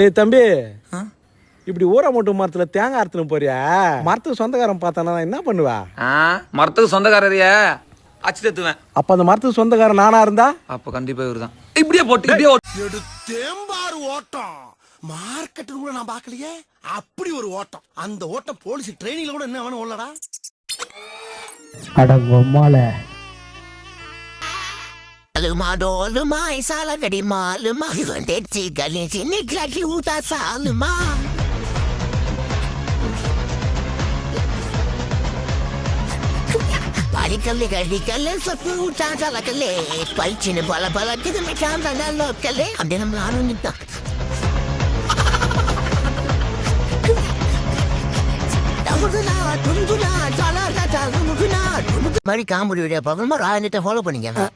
டேய் தம்பி, இப்படி ஊரமட்டு மரத்துல தேங்காய் அறுத்துன்னு போறியா? மரத்துக்கு சொந்தக்காரன் பார்த்தானா என்ன பண்ணுவா? மரத்துக்கு சொந்தக்காரரைய அச்சு தத்துவேன். அப்ப அந்த மரத்துக்கு சொந்தக்காரன் நானா இருந்தா அப்ப கண்டிப்பா இவருதான். இப்படியே போட்டு இப்படியே எடுத்தேம்பாரு ஓட்டம். மார்க்கெட் கூட நான் பாக்கலையே. அப்படி ஒரு ஓட்டம். அந்த ஓட்டம் போலீஸ் ட்ரெயினிங்ல கூட என்ன வேணும் உள்ளடா. அட பொம்மால Lumā isala gadimā, lumā hivandetsi galinsi niklaki uta salumā. Parikalle gadikalle sapu uta salakalle, palchine pala pala kidame chanda nalokkalle, amdenam nanu nitta. Mari காமெடியோட பகல்மா ராயனத்தை ஃபாலோ பண்ணிங்க.